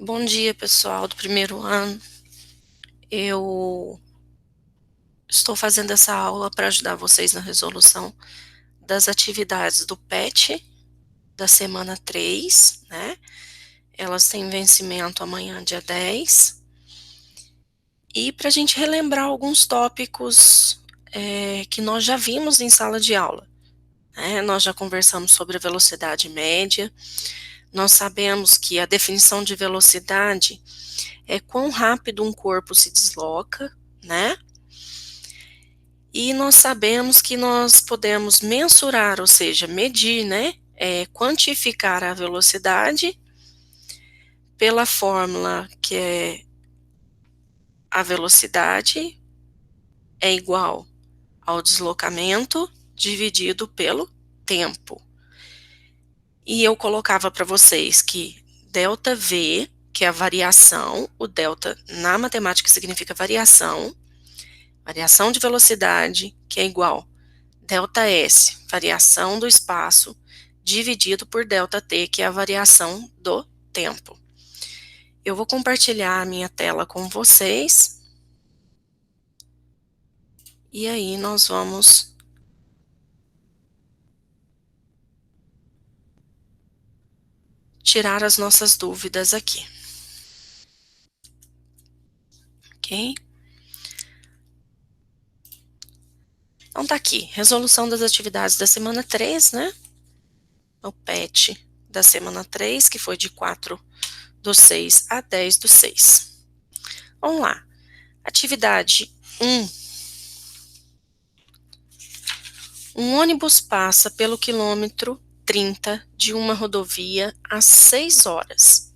Bom dia, pessoal do primeiro ano. Eu estou fazendo essa aula para ajudar vocês na resolução das atividades do PET da semana 3, né? Elas têm vencimento amanhã, dia 10. E para a gente relembrar alguns tópicos que nós já vimos em sala de aula, né? Nós já conversamos sobre a velocidade média. Nós sabemos que a definição de velocidade é quão rápido um corpo se desloca, né? E nós sabemos que nós podemos mensurar, ou seja, medir, né? Quantificar a velocidade pela fórmula que é a velocidade é igual ao deslocamento dividido pelo tempo. E eu colocava para vocês que delta V, que é a variação, o delta na matemática significa variação de velocidade, que é igual delta S, variação do espaço, dividido por delta T, que é a variação do tempo. Eu vou compartilhar a minha tela com vocês. E aí nós vamos tirar as nossas dúvidas aqui. Ok? Então tá aqui, resolução das atividades da semana 3, né? O PET da semana 3, que foi de 4/6 a 10/6. Vamos lá. Atividade 1. Um ônibus passa pelo quilômetro 30 de uma rodovia às 6 horas.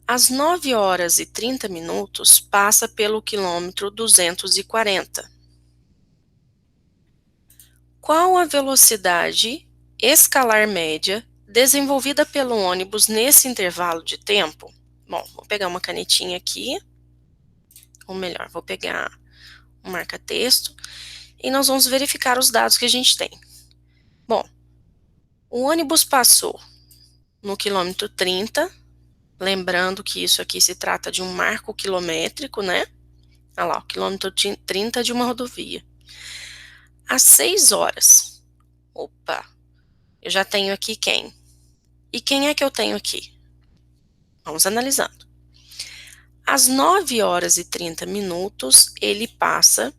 Às 9 horas e 30 minutos, passa pelo quilômetro 240. Qual a velocidade escalar média desenvolvida pelo ônibus nesse intervalo de tempo? Bom, vou pegar uma canetinha aqui, ou melhor, vou pegar um marca-texto, e nós vamos verificar os dados que a gente tem. Bom, o ônibus passou no quilômetro 30, lembrando que isso aqui se trata de um marco quilométrico, né? Olha lá, o quilômetro 30 de uma rodovia. Às 6 horas. Opa, eu já tenho aqui quem? E quem é que eu tenho aqui? Vamos analisando. Às 9 horas e 30 minutos, ele passa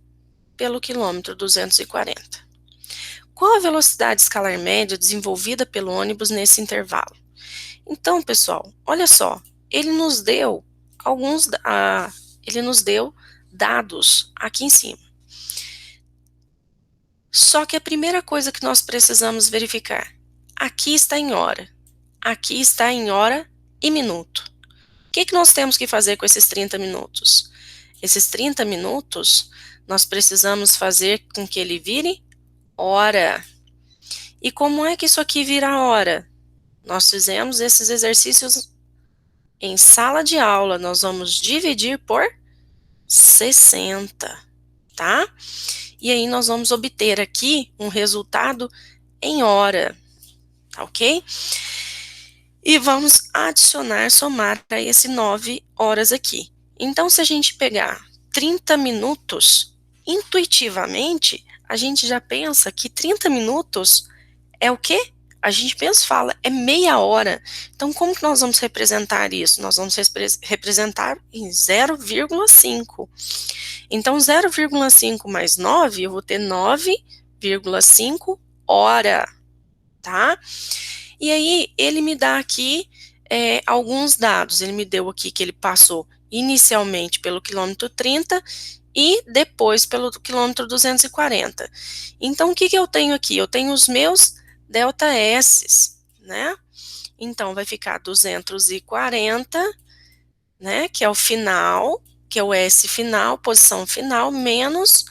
pelo quilômetro 240. Qual a velocidade escalar média desenvolvida pelo ônibus nesse intervalo? Então, pessoal, olha só, ele nos deu dados aqui em cima. Só que a primeira coisa que nós precisamos verificar, aqui está em hora, aqui está em hora e minuto. O que nós temos que fazer com esses 30 minutos? Esses 30 minutos, nós precisamos fazer com que ele vire hora. E como é que isso aqui vira hora? Nós fizemos esses exercícios em sala de aula, nós vamos dividir por 60, tá? E aí nós vamos obter aqui um resultado em hora, tá ok? E vamos adicionar, somar para esse 9 horas aqui. Então, se a gente pegar 30 minutos, intuitivamente, a gente já pensa que 30 minutos é o quê? A gente pensa, fala, é meia hora. Então, como que nós vamos representar isso? Nós vamos representar em 0,5. Então, 0,5 mais 9, eu vou ter 9,5 hora, tá? E aí, ele me dá aqui alguns dados. Ele me deu aqui que ele passou inicialmente pelo quilômetro 30 e depois pelo quilômetro 240. Então, o que eu tenho aqui? Eu tenho os meus delta S, né? Então, vai ficar 240, né? Que é o final, que é o S final, posição final, menos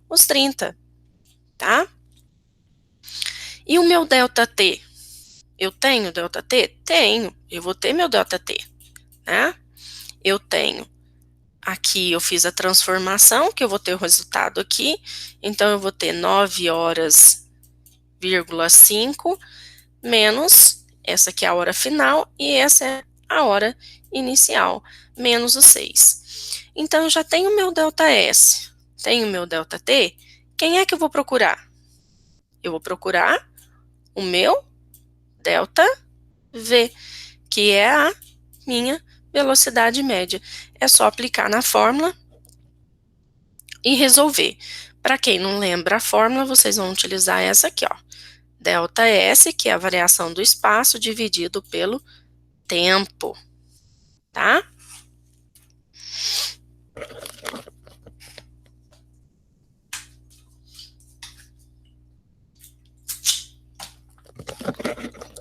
os 30, tá? E o meu delta T? Eu tenho delta T? Tenho. Eu vou ter meu delta T, né? Eu tenho aqui, eu fiz a transformação, que eu vou ter o resultado aqui. Então, eu vou ter 9 horas,5 menos, essa aqui é a hora final, e essa é a hora inicial, menos o 6. Então, eu já tenho o meu ΔS, tenho o meu ΔT. Quem é que eu vou procurar? Eu vou procurar o meu ΔV, que é a minha velocidade média. É só aplicar na fórmula e resolver. Para quem não lembra a fórmula, vocês vão utilizar essa aqui, ó. ΔS, que é a variação do espaço dividido pelo tempo, tá?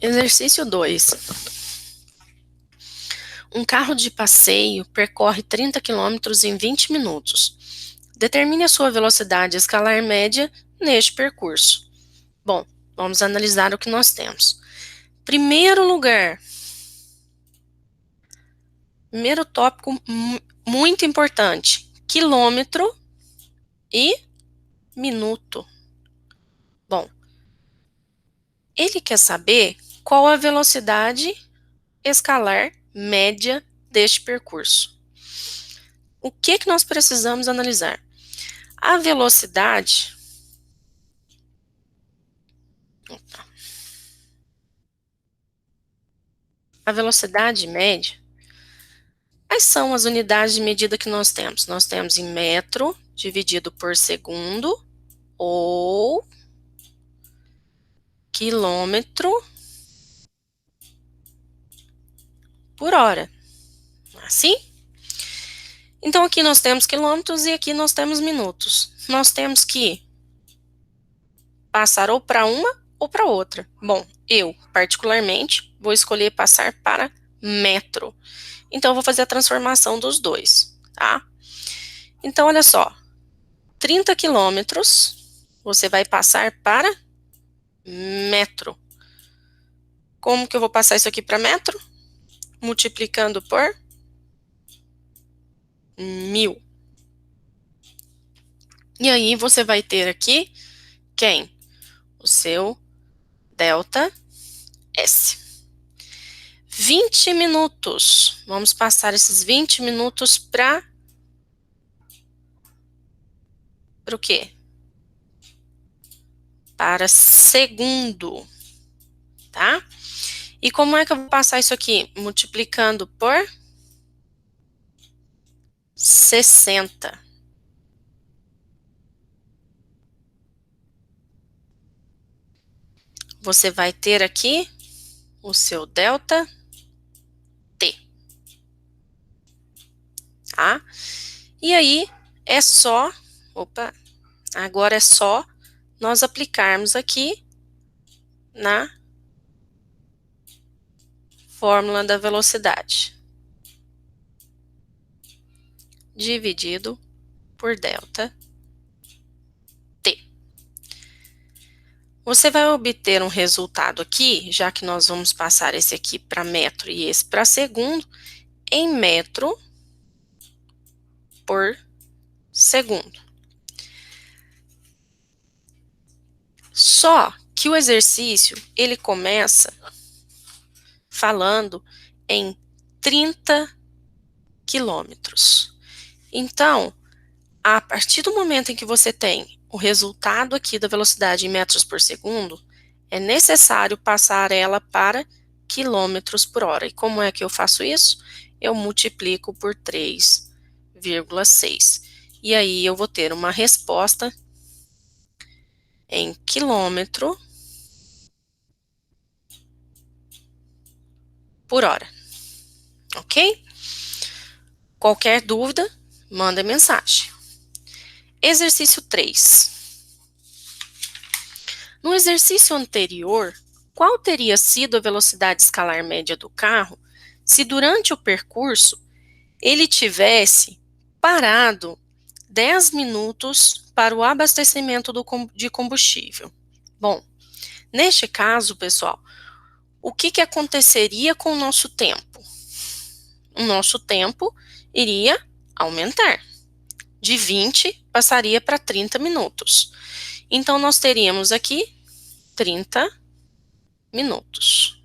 Exercício 2. Um carro de passeio percorre 30 km em 20 minutos. Determine a sua velocidade escalar média neste percurso. Bom, vamos analisar o que nós temos. Primeiro lugar, primeiro tópico muito importante, quilômetro e minuto. Bom, ele quer saber qual a velocidade escalar média deste percurso. O que nós precisamos analisar? A velocidade. A velocidade média. Quais são as unidades de medida que nós temos? Nós temos em metro dividido por segundo ou quilômetro por hora. Assim? Então, aqui nós temos quilômetros e aqui nós temos minutos. Nós temos que passar ou para uma ou para outra. Bom, eu, particularmente, vou escolher passar para metro. Então, eu vou fazer a transformação dos dois, tá? Então, olha só. 30 quilômetros, você vai passar para metro. Como que eu vou passar isso aqui para metro? Multiplicando por 1000. E aí, você vai ter aqui quem? O seu ΔS. 20 minutos. Vamos passar esses 20 minutos para o quê? Para segundo, tá? E como é que eu vou passar isso aqui? Multiplicando por 60. Você vai ter aqui o seu ΔT, tá? E aí, é só, agora é só nós aplicarmos aqui na fórmula da velocidade. Dividido por ΔT. Você vai obter um resultado aqui, já que nós vamos passar esse aqui para metro e esse para segundo, em metro por segundo. Só que o exercício, ele começa falando em 30 quilômetros. Então, a partir do momento em que você tem o resultado aqui da velocidade em metros por segundo, é necessário passar ela para quilômetros por hora. E como é que eu faço isso? Eu multiplico por 3,6. E aí eu vou ter uma resposta em quilômetro por hora. Ok? Qualquer dúvida, manda mensagem. Exercício 3. No exercício anterior, qual teria sido a velocidade escalar média do carro se durante o percurso ele tivesse parado 10 minutos para o abastecimento de combustível? Bom, neste caso, pessoal, o que aconteceria com o nosso tempo? O nosso tempo iria aumentar. De 20 passaria para 30 minutos. Então, nós teríamos aqui 30 minutos.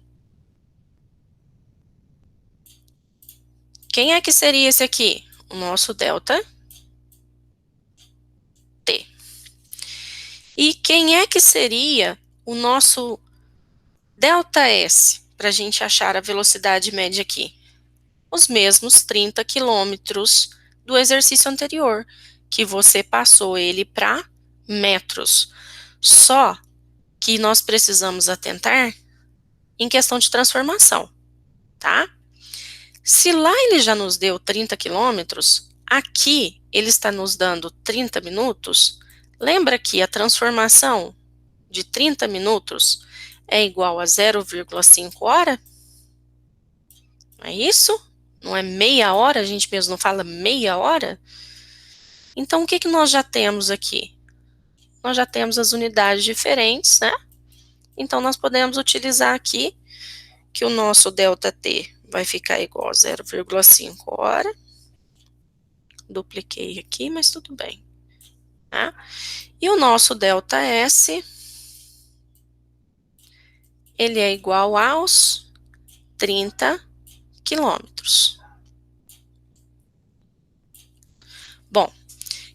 Quem é que seria esse aqui? O nosso delta T. E quem é que seria o nosso delta S, para a gente achar a velocidade média aqui? Os mesmos 30 quilômetros do exercício anterior, que você passou ele para metros. Só que nós precisamos atentar em questão de transformação, tá? Se lá ele já nos deu 30 quilômetros, aqui ele está nos dando 30 minutos, lembra que a transformação de 30 minutos é igual a 0,5 hora? Não é isso? Não é meia hora? A gente mesmo não fala meia hora? Então, o que que nós já temos aqui? Nós já temos as unidades diferentes, né? Então, nós podemos utilizar aqui que o nosso ΔT vai ficar igual a 0,5 hora. Dupliquei aqui, mas tudo bem. Tá? E o nosso ΔS, ele é igual aos 30 quilômetros. Bom,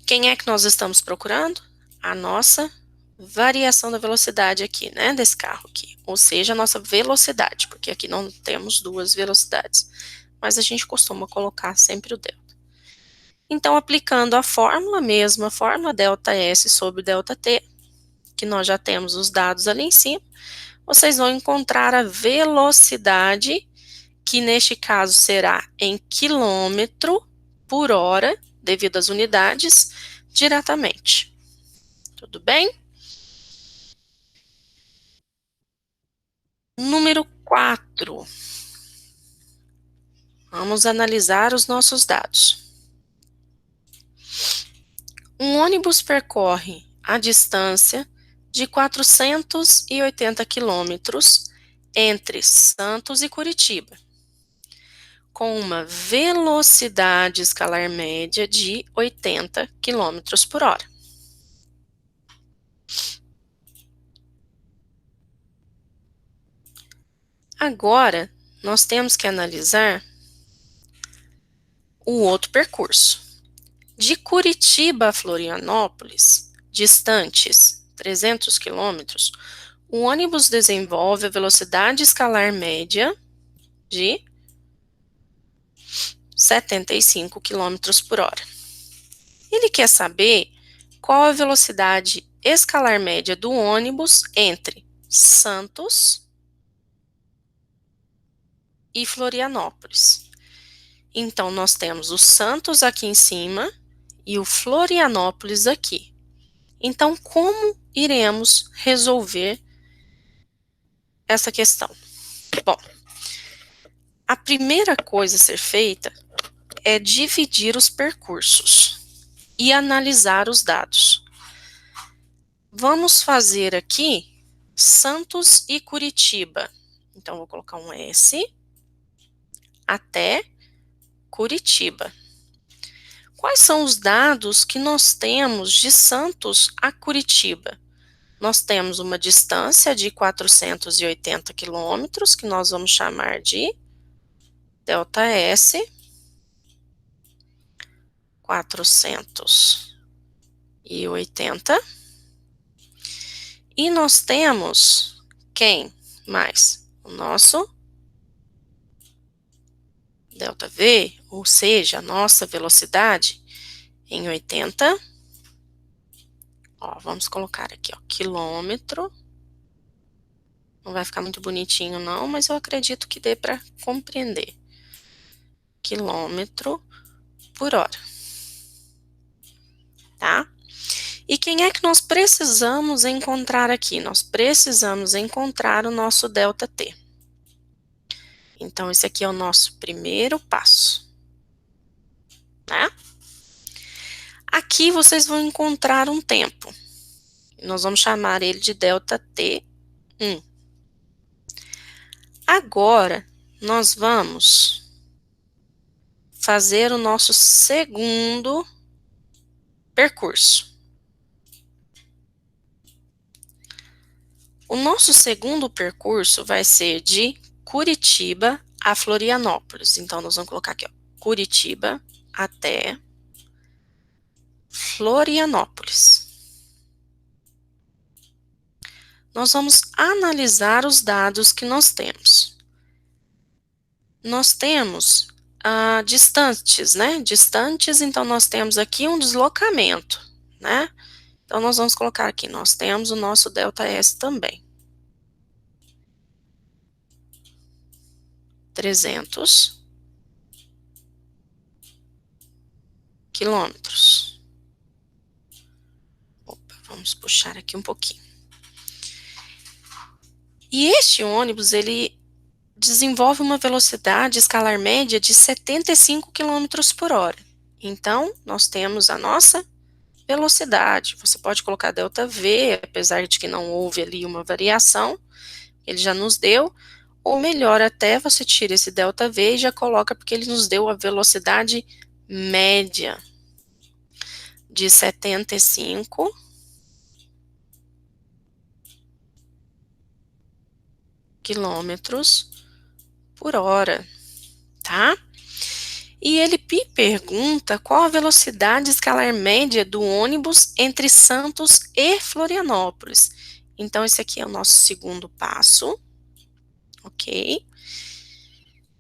quem é que nós estamos procurando? A nossa variação da velocidade aqui, né, desse carro aqui. Ou seja, a nossa velocidade, porque aqui não temos duas velocidades. Mas a gente costuma colocar sempre o delta. Então, aplicando a fórmula, mesma fórmula, ΔS sobre ΔT, que nós já temos os dados ali em cima, vocês vão encontrar a velocidade, que neste caso será em quilômetro por hora, devido às unidades, diretamente. Tudo bem? Número 4. Vamos analisar os nossos dados. Um ônibus percorre a distância de 480 quilômetros entre Santos e Curitiba, com uma velocidade escalar média de 80 quilômetros por hora. Agora, nós temos que analisar o outro percurso. De Curitiba a Florianópolis, distantes 300 quilômetros, o ônibus desenvolve a velocidade escalar média de 75 quilômetros por hora. Ele quer saber qual a velocidade escalar média do ônibus entre Santos e Florianópolis. Então, nós temos o Santos aqui em cima e o Florianópolis aqui. Então, como iremos resolver essa questão? Bom, a primeira coisa a ser feita é dividir os percursos e analisar os dados. Vamos fazer aqui Santos e Curitiba. Então, vou colocar um S até Curitiba. Quais são os dados que nós temos de Santos a Curitiba? Nós temos uma distância de 480 quilômetros, que nós vamos chamar de ΔS, 480. E nós temos quem mais? O nosso ΔV, ou seja, a nossa velocidade em 80. Ó, vamos colocar aqui, ó, quilômetro. Não vai ficar muito bonitinho não, mas eu acredito que dê para compreender. Quilômetro por hora. Tá? E quem é que nós precisamos encontrar aqui? Nós precisamos encontrar o nosso ΔT. Então, esse aqui é o nosso primeiro passo. Né? Aqui vocês vão encontrar um tempo. Nós vamos chamar ele de ΔT1. Agora, nós vamos fazer o nosso segundo percurso. O nosso segundo percurso vai ser de Curitiba a Florianópolis. Então, nós vamos colocar aqui, ó, Curitiba até Florianópolis. Nós vamos analisar os dados que nós temos. Nós temos distantes, né? Distantes, então nós temos aqui um deslocamento, né? Então nós vamos colocar aqui, nós temos o nosso ΔS também. 300 quilômetros. Opa, vamos puxar aqui um pouquinho. E este ônibus, ele desenvolve uma velocidade escalar média de 75 km por hora. Então, nós temos a nossa velocidade. Você pode colocar ΔV, apesar de que não houve ali uma variação, ele já nos deu, ou melhor até, você tira esse ΔV e já coloca, porque ele nos deu a velocidade média de 75 quilômetros por hora, tá? E ele pergunta qual a velocidade escalar média do ônibus entre Santos e Florianópolis. Então, esse aqui é o nosso segundo passo, ok?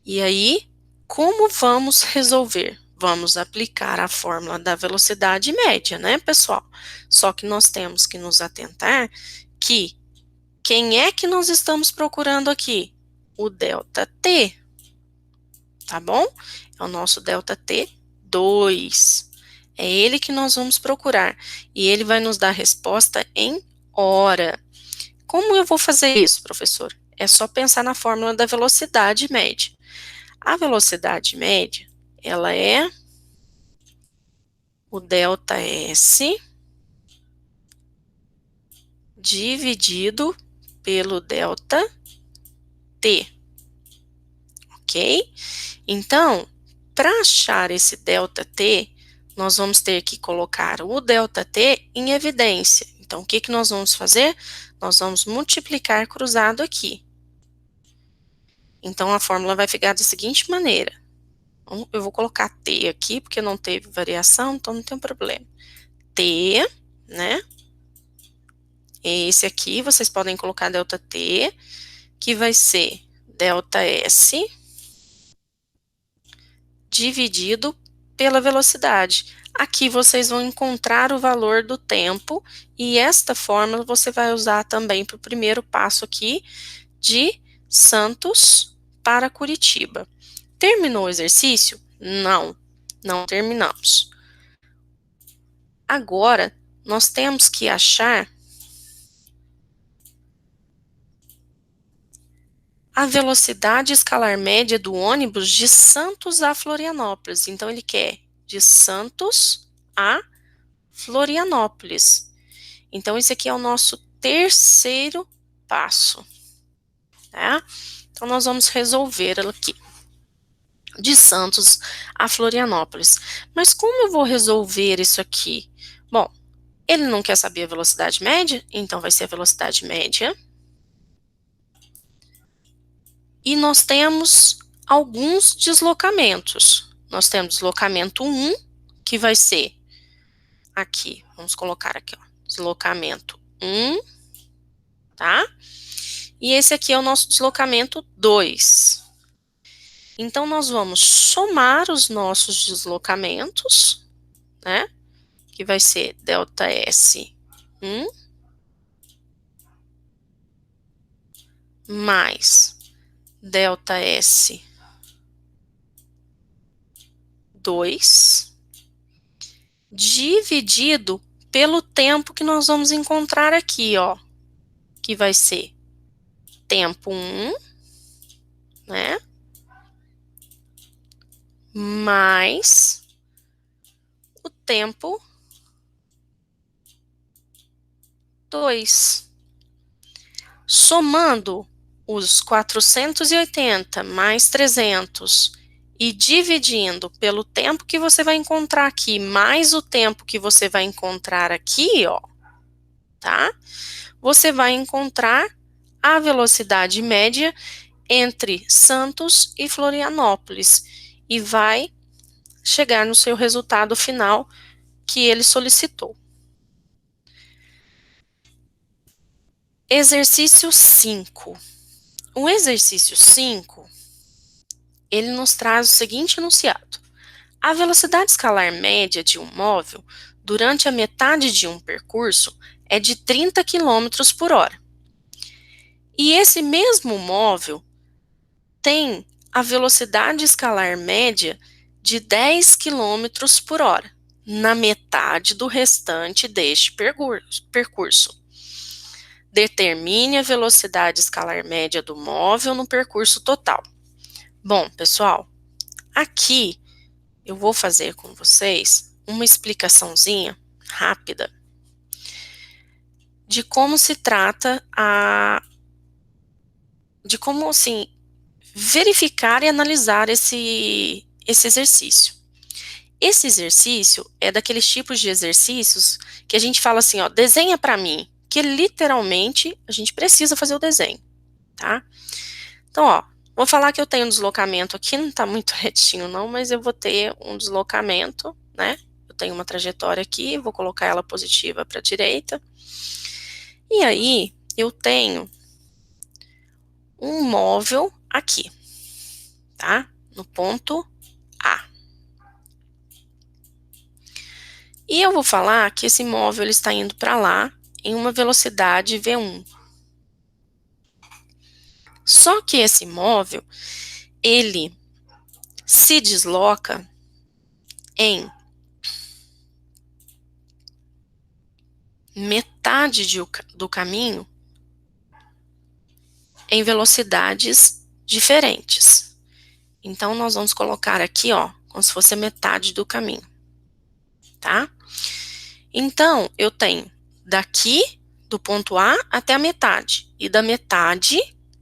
E aí, como vamos resolver? Vamos aplicar a fórmula da velocidade média, né, pessoal? Só que nós temos que nos atentar que quem é que nós estamos procurando aqui? O ΔT, tá bom? É o nosso ΔT2. É ele que nós vamos procurar. E ele vai nos dar a resposta em hora. Como eu vou fazer isso, professor? É só pensar na fórmula da velocidade média. A velocidade média, ela é o ΔS dividido pelo ΔT, ok? Então, para achar esse ΔT, nós vamos ter que colocar o ΔT em evidência. Então, o que que nós vamos fazer? Nós vamos multiplicar cruzado aqui. Então, a fórmula vai ficar da seguinte maneira. Eu vou colocar T aqui, porque não teve variação, então não tem problema. T, né? Esse aqui, vocês podem colocar ΔT, que vai ser ΔS dividido pela velocidade. Aqui vocês vão encontrar o valor do tempo, e esta fórmula você vai usar também para o primeiro passo aqui, de Santos para Curitiba. Terminou o exercício? Não, não terminamos. Agora, nós temos que achar a velocidade escalar média do ônibus de Santos a Florianópolis. Então, ele quer de Santos a Florianópolis. Então, esse aqui é o nosso terceiro passo, tá? Então, nós vamos resolver aqui, de Santos a Florianópolis. Mas como eu vou resolver isso aqui? Bom, ele não quer saber a velocidade média, então vai ser a velocidade média. E nós temos alguns deslocamentos. Nós temos deslocamento 1, que vai ser aqui, vamos colocar aqui, ó, deslocamento 1, tá? E esse aqui é o nosso deslocamento 2. Então, nós vamos somar os nossos deslocamentos, né? Que vai ser ΔS1 mais ΔS2 dividido pelo tempo que nós vamos encontrar aqui, ó, que vai ser tempo 1, né, mais o tempo 2. Somando os 480 mais 300 e dividindo pelo tempo que você vai encontrar aqui, mais o tempo que você vai encontrar aqui, ó, tá? Você vai encontrar a velocidade média entre Santos e Florianópolis e vai chegar no seu resultado final que ele solicitou. Exercício 5. O exercício 5, ele nos traz o seguinte enunciado. A velocidade escalar média de um móvel durante a metade de um percurso é de 30 km por hora. E esse mesmo móvel tem a velocidade escalar média de 10 km por hora, na metade do restante deste percurso. Determine a velocidade escalar média do móvel no percurso total. Bom, pessoal, aqui eu vou fazer com vocês uma explicaçãozinha rápida de como se trata de como, assim, verificar e analisar esse exercício. Esse exercício é daqueles tipos de exercícios que a gente fala assim, ó, desenha para mim, que literalmente a gente precisa fazer o desenho, tá? Então, ó, vou falar que eu tenho um deslocamento aqui, não tá muito retinho não, mas eu vou ter um deslocamento, né? Eu tenho uma trajetória aqui, vou colocar ela positiva para a direita. E aí, eu tenho um móvel aqui, tá? No ponto A. E eu vou falar que esse móvel ele está indo para lá em uma velocidade V1. Só que esse móvel, ele se desloca em metade do caminho em velocidades diferentes. Então, nós vamos colocar aqui, ó, como se fosse a metade do caminho, tá? Então, eu tenho daqui, do ponto A até a metade, e da metade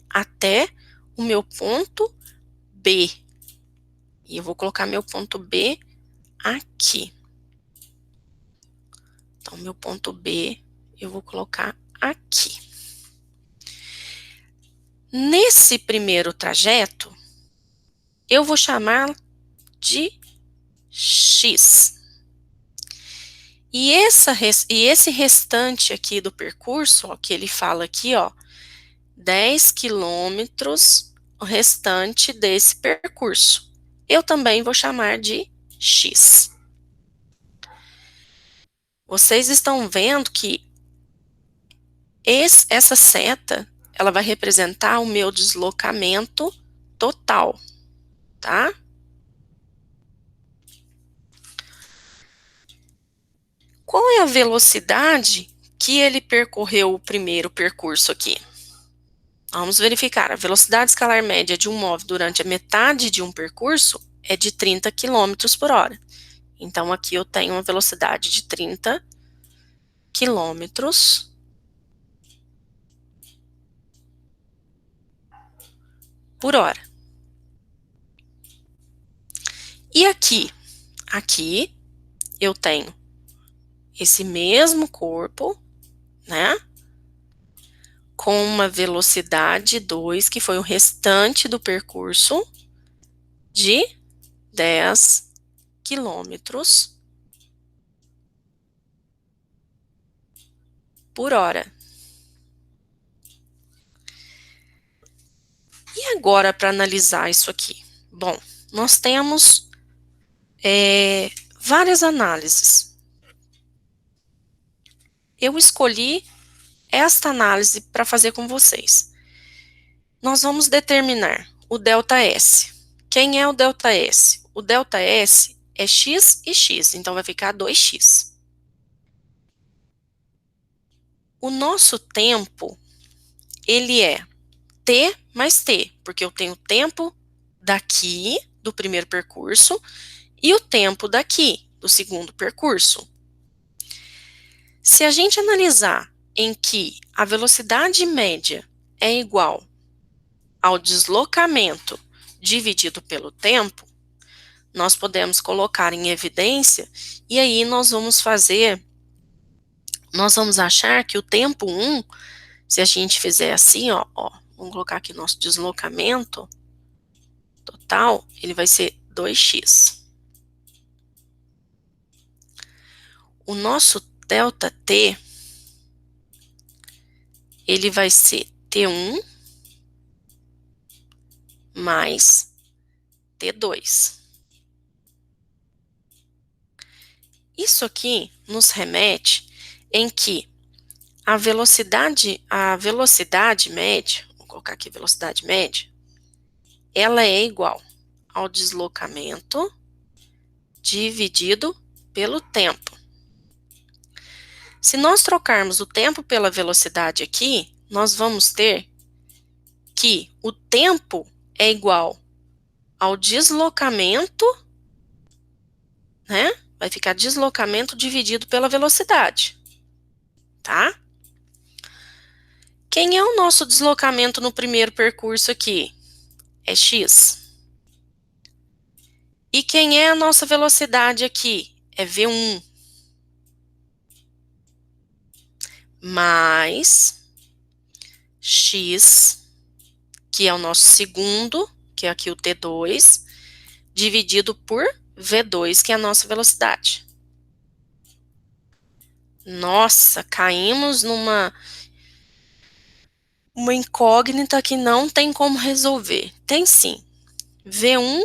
até o meu ponto B. E eu vou colocar meu ponto B aqui. Então, meu ponto B, eu vou colocar aqui. Nesse primeiro trajeto, eu vou chamar de X. E esse restante aqui do percurso, ó, que ele fala aqui, ó, 10 quilômetros, o restante desse percurso. Eu também vou chamar de X. Vocês estão vendo que essa seta, ela vai representar o meu deslocamento total, tá? Qual é a velocidade que ele percorreu o primeiro percurso aqui? Vamos verificar. A velocidade escalar média de um móvel durante a metade de um percurso é de 30 km por hora. Então, aqui eu tenho uma velocidade de 30 km por hora. E aqui? Aqui eu tenho esse mesmo corpo, né? Com uma velocidade 2, que foi o restante do percurso, de 10 quilômetros por hora. E agora, para analisar isso aqui? Bom, nós temos várias análises. Eu escolhi esta análise para fazer com vocês. Nós vamos determinar o ΔS. Quem é o ΔS? O ΔS é x e x, então vai ficar 2x. O nosso tempo, ele é t mais t, porque eu tenho o tempo daqui, do primeiro percurso, e o tempo daqui, do segundo percurso. Se a gente analisar em que a velocidade média é igual ao deslocamento dividido pelo tempo, nós podemos colocar em evidência, e aí nós vamos achar que o tempo 1, se a gente fizer assim, ó, vamos colocar aqui nosso deslocamento total, ele vai ser 2x. o nosso ΔT, ele vai ser T1 mais T2. Isso aqui nos remete em que a velocidade média, vou colocar aqui velocidade média, ela é igual ao deslocamento dividido pelo tempo. Se nós trocarmos o tempo pela velocidade aqui, nós vamos ter que o tempo é igual ao deslocamento, né? Vai ficar deslocamento dividido pela velocidade, tá? Quem é o nosso deslocamento no primeiro percurso aqui? É x. E quem é a nossa velocidade aqui? É v1. Mais x, que é o nosso segundo, que é aqui o t2, dividido por v2, que é a nossa velocidade. Nossa, caímos numa incógnita que não tem como resolver. Tem sim. V1,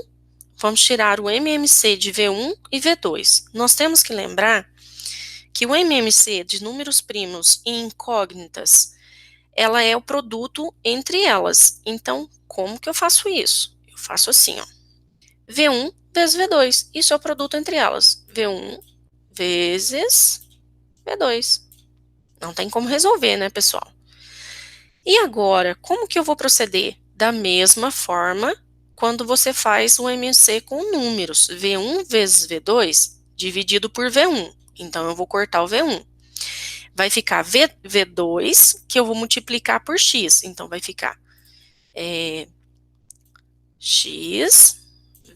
vamos tirar o MMC de V1 e V2. Nós temos que lembrar que o MMC de números primos e incógnitas, ela é o produto entre elas. Então, como que eu faço isso? Eu faço assim, ó. V1 vezes V2. Isso é o produto entre elas. V1 vezes V2. Não tem como resolver, né, pessoal? E agora, como que eu vou proceder? Da mesma forma, quando você faz o MMC com números. V1 vezes V2 dividido por V1. Então, eu vou cortar o V1. Vai ficar V2, que eu vou multiplicar por X. Então, vai ficar X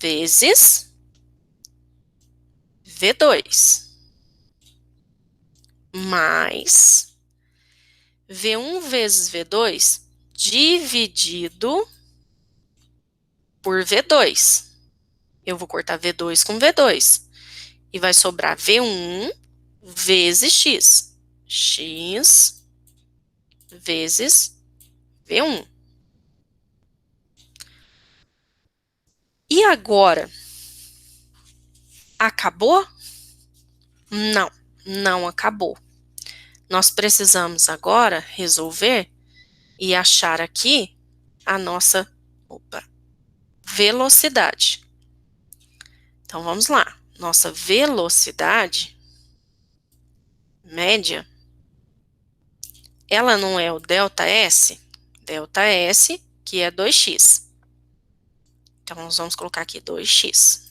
vezes V2 mais V1 vezes V2 dividido por V2. Eu vou cortar V2 com V2. E vai sobrar V1 vezes X. X vezes V1. E agora? Acabou? Não, não acabou. Nós precisamos agora resolver e achar aqui a nossa velocidade. Então, vamos lá. Nossa velocidade média, ela não é o ΔS? ΔS, que é 2x. Então, nós vamos colocar aqui 2x.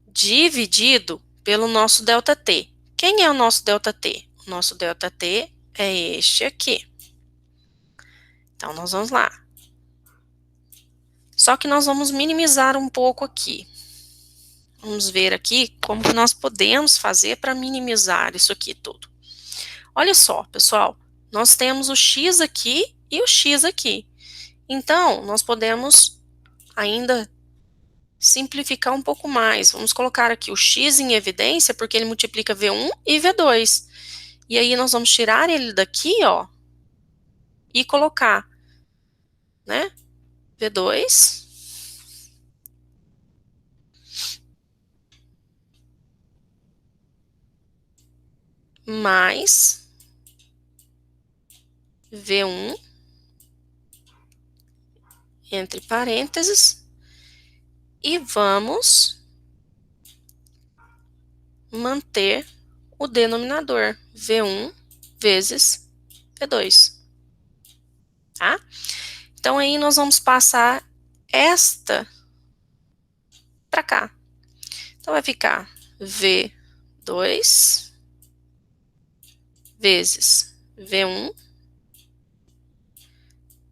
Dividido pelo nosso ΔT. Quem é o nosso ΔT? O nosso ΔT é este aqui. Então, nós vamos lá. Só que nós vamos minimizar um pouco aqui. Vamos ver aqui como que nós podemos fazer para minimizar isso aqui tudo. Olha só, pessoal, nós temos o x aqui e o x aqui. Então, nós podemos ainda simplificar um pouco mais. Vamos colocar aqui o x em evidência, porque ele multiplica V1 e V2. E aí, nós vamos tirar ele daqui, ó, e colocar, né, V2 mais V1, entre parênteses, e vamos manter o denominador, V1 vezes V2, tá? Então, aí nós vamos passar esta para cá. Então, vai ficar V2 vezes V1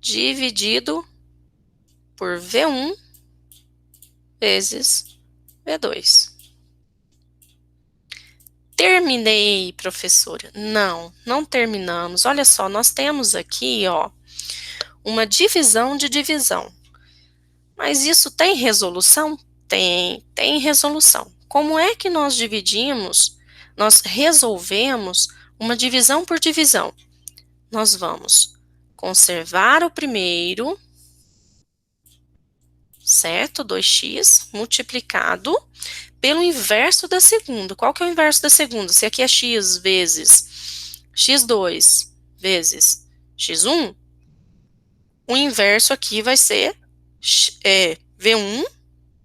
dividido por V1 vezes V2. Terminei, professora? Não, não terminamos. Olha só, nós temos aqui, ó, uma divisão de divisão. Mas isso tem resolução? Tem resolução. como é que nós dividimos, nós resolvemos uma divisão por divisão? Nós vamos conservar o primeiro, certo? 2x multiplicado pelo inverso da segunda. Qual que é o inverso da segunda? Se aqui é x vezes x2 vezes x1, o inverso aqui vai ser V1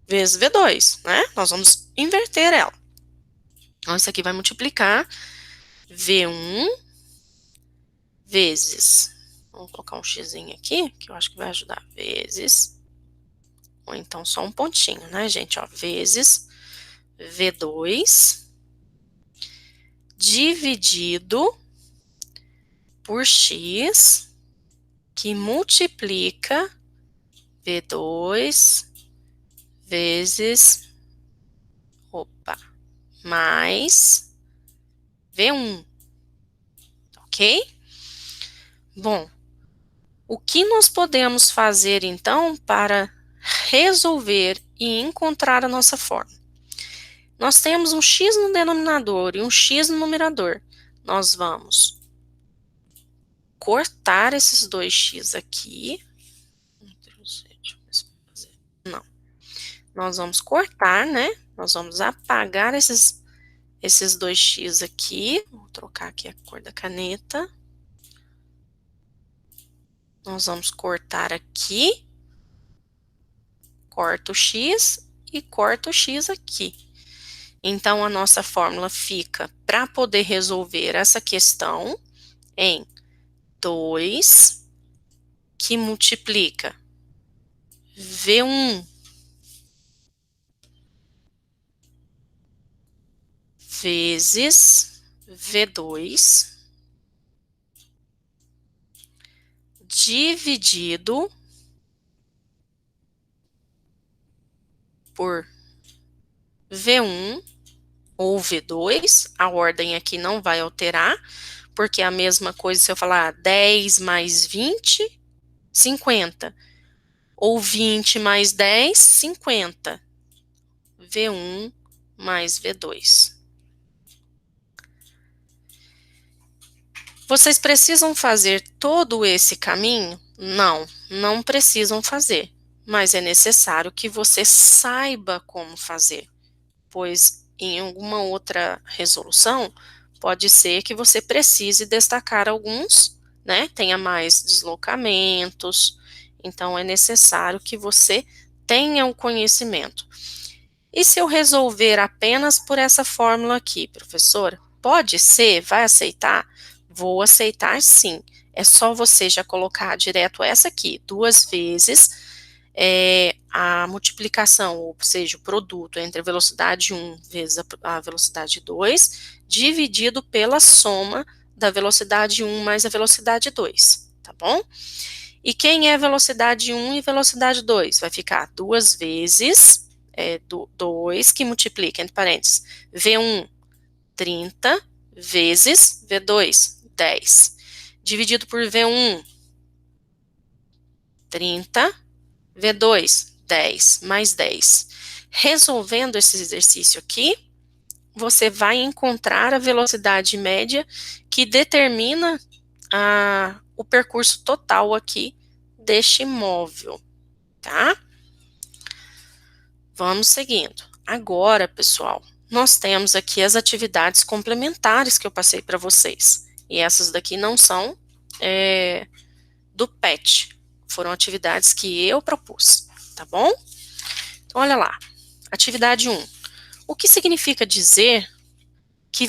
vezes V2, né? Nós vamos inverter ela. Então, isso aqui vai multiplicar V1 vezes, vamos colocar um x aqui, que eu acho que vai ajudar, vezes, ou então só um pontinho, né, gente? Ó, vezes V2 dividido por x, que multiplica V2 vezes, mais V1, ok? Bom, o que nós podemos fazer, então, para resolver e encontrar a nossa forma? Nós temos um x no denominador e um x no numerador. Nós vamos cortar esses dois x aqui. Não. Nós vamos cortar, né? Nós vamos apagar esses dois x aqui. Vou trocar aqui a cor da caneta. Nós vamos cortar aqui. Corto o x e corto o x aqui. Então, a nossa fórmula fica, para poder resolver essa questão, em 2, que multiplica V1 vezes V2 dividido por V1 ou V2, a ordem aqui não vai alterar, porque é a mesma coisa se eu falar 10 mais 20, 50, ou 20 mais 10, 50, V1 mais V2. Vocês precisam fazer todo esse caminho? Não, não precisam fazer, mas é necessário que você saiba como fazer, pois em alguma outra resolução pode ser que você precise destacar alguns, né? Tenha mais deslocamentos, então é necessário que você tenha o conhecimento. E se eu resolver apenas por essa fórmula aqui, professora? Pode ser? Vai aceitar? Vou aceitar sim. É só você já colocar direto essa aqui, 2 vezes a multiplicação, ou seja, o produto entre a velocidade 1 vezes a velocidade 2, dividido pela soma da velocidade 1 mais a velocidade 2, tá bom? E quem é velocidade 1 e velocidade 2? Vai ficar 2 vezes 2, que multiplica, entre parênteses, V1, 30, vezes V2, 10, dividido por V1, 30, V2, 10, mais 10. Resolvendo esse exercício aqui, você vai encontrar a velocidade média que determina o percurso total aqui deste móvel, tá? Vamos seguindo. Agora, pessoal, nós temos aqui as atividades complementares que eu passei para vocês. E essas daqui não são do PET. Foram atividades que eu propus, tá bom? Então, olha lá. Atividade 1. O que significa dizer que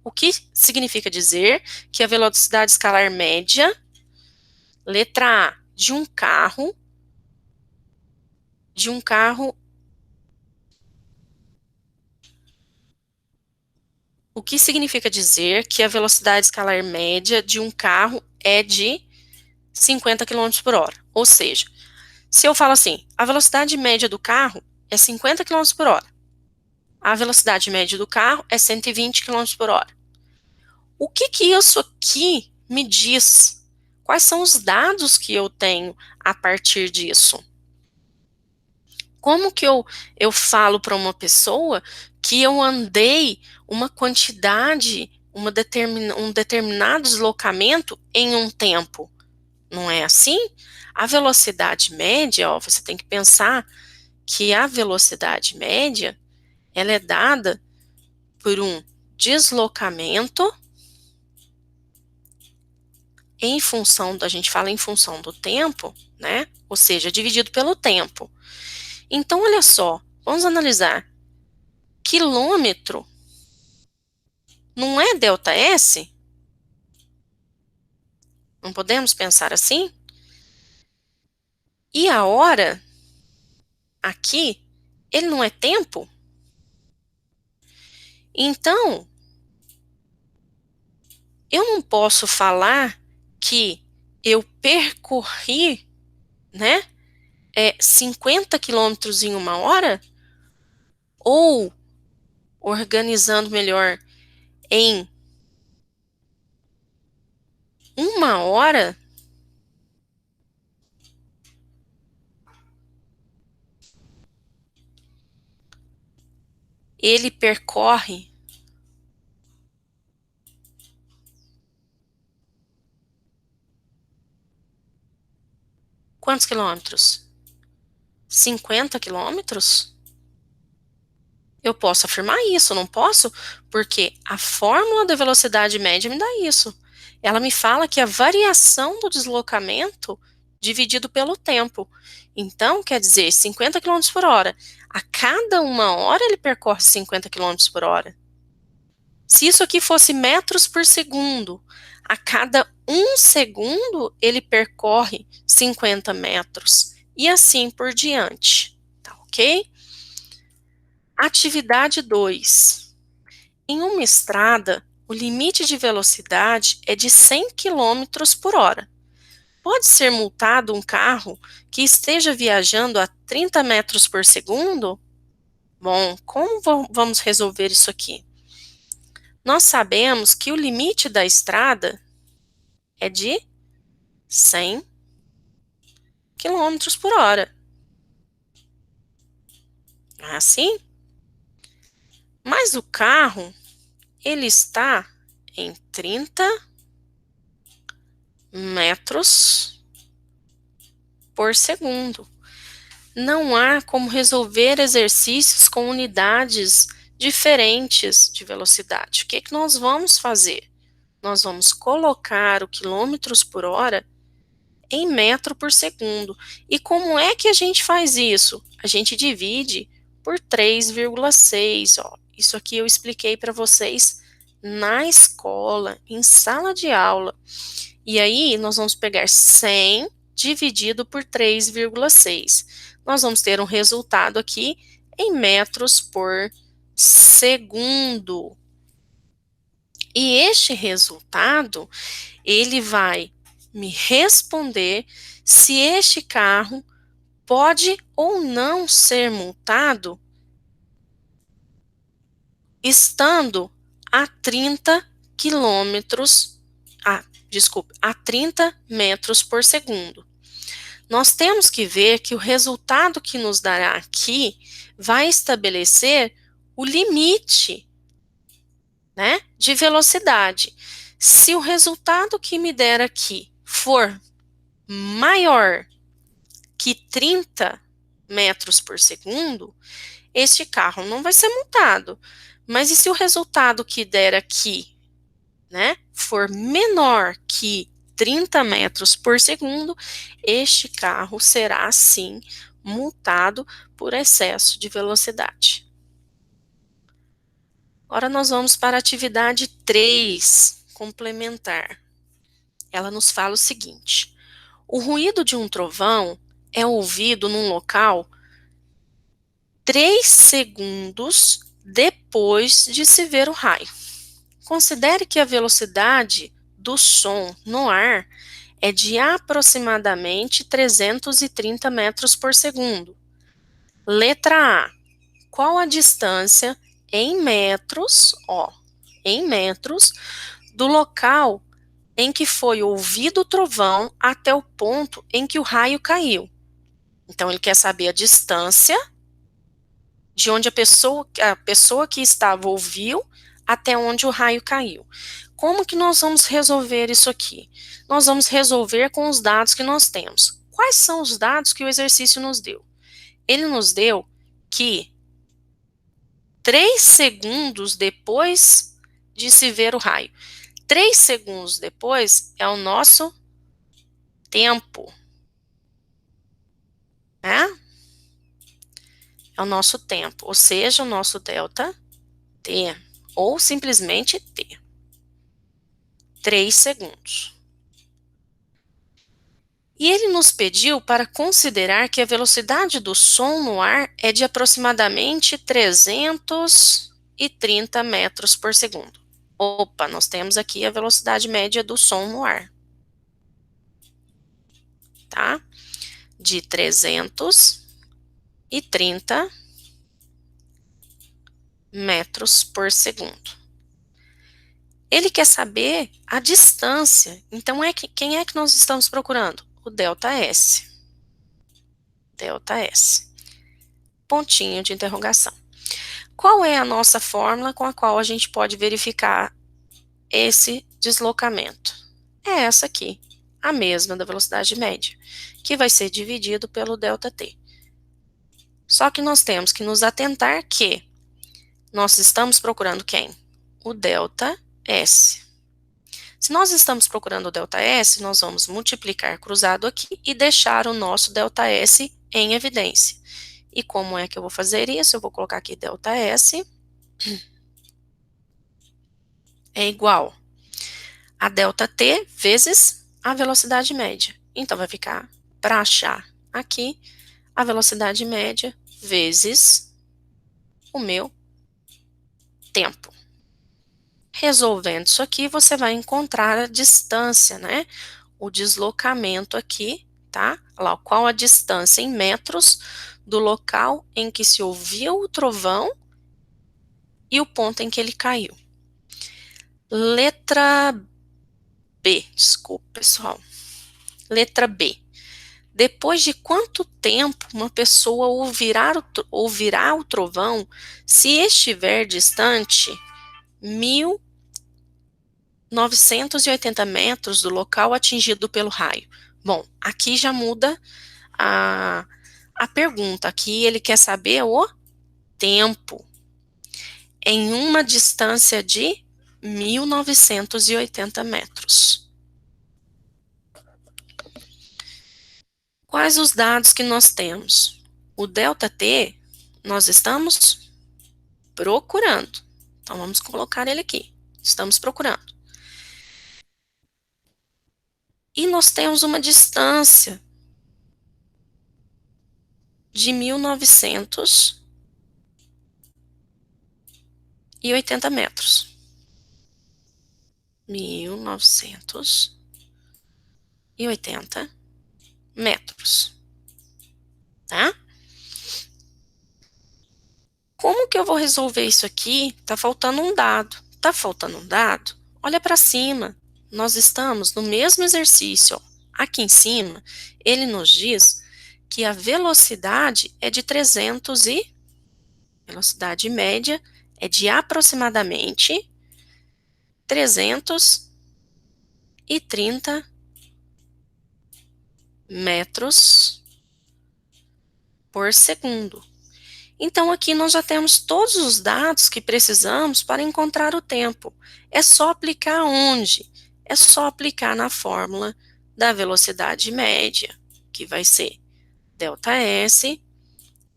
o que significa dizer que a velocidade escalar média, letra A, de um carro, o que significa dizer que a velocidade escalar média de um carro é de 50 km por hora? Ou seja, se eu falo assim, a velocidade média do carro é 50 km por hora, a velocidade média do carro é 120 km por hora. O que isso aqui me diz? Quais são os dados que eu tenho a partir disso? Como que eu falo para uma pessoa que eu andei uma quantidade, um determinado deslocamento em um tempo? Não é assim? A velocidade média, ó, você tem que pensar que a velocidade média, ela é dada por um deslocamento em função, a gente fala em função do tempo, né? Ou seja, dividido pelo tempo. Então, olha só, vamos analisar. Quilômetro não é ΔS? Não podemos pensar assim? E a hora, aqui, ele não é tempo? Então, eu não posso falar que eu percorri, né, 50 quilômetros em uma hora? Ou, organizando melhor, em uma hora? Ele percorre quantos quilômetros? 50 quilômetros? Eu posso afirmar isso, não posso? Porque a fórmula da velocidade média me dá isso. Ela me fala que a variação do deslocamento dividido pelo tempo. Então, quer dizer, 50 quilômetros por hora. A cada uma hora ele percorre 50 quilômetros por hora. Se isso aqui fosse metros por segundo, a cada um segundo ele percorre 50 metros. E assim por diante. Tá ok? Atividade 2. Em uma estrada, o limite de velocidade é de 100 quilômetros por hora. Pode ser multado um carro que esteja viajando a 30 metros por segundo? Bom, como vamos resolver isso aqui? Nós sabemos que o limite da estrada é de 100 quilômetros por hora. Não é assim? Mas o carro, ele está em 30 metros por segundo. Não há como resolver exercícios com unidades diferentes de velocidade. O que que nós vamos fazer? Nós vamos colocar o quilômetros por hora em metro por segundo. E como é que a gente faz isso? A gente divide por 3,6. Ó. Isso aqui eu expliquei para vocês na escola, em sala de aula. E aí, nós vamos pegar 100 dividido por 3,6. Nós vamos ter um resultado aqui em metros por segundo. E este resultado, ele vai me responder se este carro pode ou não ser multado estando a 30 quilômetros, a 30 metros por segundo. Nós temos que ver que o resultado que nos dará aqui vai estabelecer o limite, né, de velocidade. Se o resultado que me der aqui for maior que 30 metros por segundo, este carro não vai ser multado. Mas e se o resultado que der aqui, né, for menor que 30 metros por segundo, este carro será, sim, multado por excesso de velocidade. Agora nós vamos para a atividade 3, complementar. Ela nos fala o seguinte: o ruído de um trovão é ouvido num local 3 segundos depois de se ver o raio. Considere que a velocidade do som no ar é de aproximadamente 330 metros por segundo. Letra A. Qual a distância em metros, em metros, do local em que foi ouvido o trovão até o ponto em que o raio caiu? Então, ele quer saber a distância de onde a pessoa que estava ouviu até onde o raio caiu. Como que nós vamos resolver isso aqui? Nós vamos resolver com os dados que nós temos. Quais são os dados que o exercício nos deu? Ele nos deu que 3 segundos depois de se ver o raio. 3 segundos depois é o nosso tempo, né? É o nosso tempo, ou seja, o nosso delta T, ou simplesmente T. 3 segundos. E ele nos pediu para considerar que a velocidade do som no ar é de aproximadamente 330 metros por segundo. Opa, nós temos aqui a velocidade média do som no ar, tá? De 330 metros por segundo. Ele quer saber a distância. Então, quem é que nós estamos procurando? O ΔS. ΔS. Pontinho de interrogação. Qual é a nossa fórmula com a qual a gente pode verificar esse deslocamento? É essa aqui, a mesma da velocidade média, que vai ser dividido pelo ΔT. Só que nós temos que nos atentar que nós estamos procurando quem? O ΔS. Se nós estamos procurando o ΔS, nós vamos multiplicar cruzado aqui e deixar o nosso ΔS em evidência. E como é que eu vou fazer isso? Eu vou colocar aqui ΔS é igual a ΔT vezes a velocidade média. Então, vai ficar, para achar aqui, a velocidade média vezes o meu tempo. Resolvendo isso aqui, você vai encontrar a distância, né? O deslocamento aqui, tá? Lá, qual a distância em metros do local em que se ouviu o trovão e o ponto em que ele caiu. Letra B, desculpa, pessoal. Letra B. Depois de quanto tempo uma pessoa ouvirá o trovão se estiver distante 1.980 metros do local atingido pelo raio? Bom, aqui já muda a pergunta. Aqui ele quer saber o tempo em uma distância de 1.980 metros. Quais os dados que nós temos? O ΔT, nós estamos procurando. Então, vamos colocar ele aqui. Estamos procurando. E nós temos uma distância de 1.980 metros. 1.980 metros. Tá? Como que eu vou resolver isso aqui? Tá faltando um dado. Tá faltando um dado? Olha para cima. Nós estamos no mesmo exercício. Ó. Aqui em cima, ele nos diz que a velocidade é de velocidade média é de aproximadamente 330 metros por segundo. Então, aqui nós já temos todos os dados que precisamos para encontrar o tempo. É só aplicar onde? É só aplicar na fórmula da velocidade média, que vai ser ΔS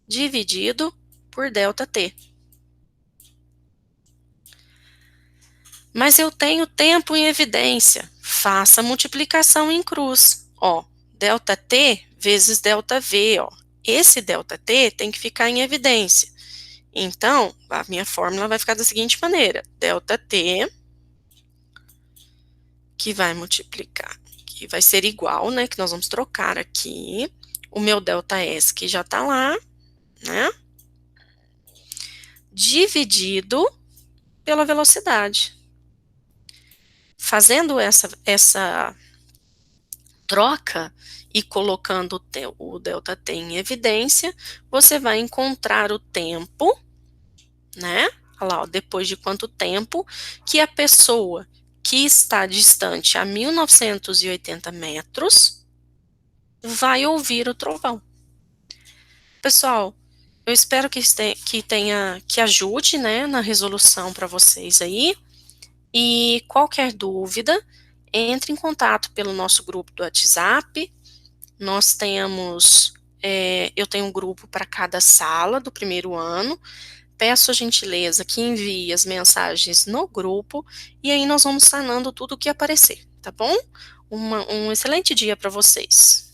dividido por ΔT. Mas eu tenho tempo em evidência. Faça a multiplicação em cruz. Ó, ΔT vezes ΔV, ó. Esse ΔT tem que ficar em evidência. Então, a minha fórmula vai ficar da seguinte maneira. ΔT, que vai multiplicar, que vai ser igual, né? Que nós vamos trocar aqui. O meu ΔS, que já tá lá, né? Dividido pela velocidade. Fazendo essa troca e colocando o delta T em evidência, você vai encontrar o tempo, né? Olha lá, ó, depois de quanto tempo que a pessoa que está distante a 1980 metros vai ouvir o trovão. Pessoal, eu espero que ajude, né, na resolução para vocês aí. E qualquer dúvida, entre em contato pelo nosso grupo do WhatsApp. Nós temos, eu tenho um grupo para cada sala do primeiro ano. Peço a gentileza que envie as mensagens no grupo e aí nós vamos sanando tudo o que aparecer, tá bom? Um excelente dia para vocês.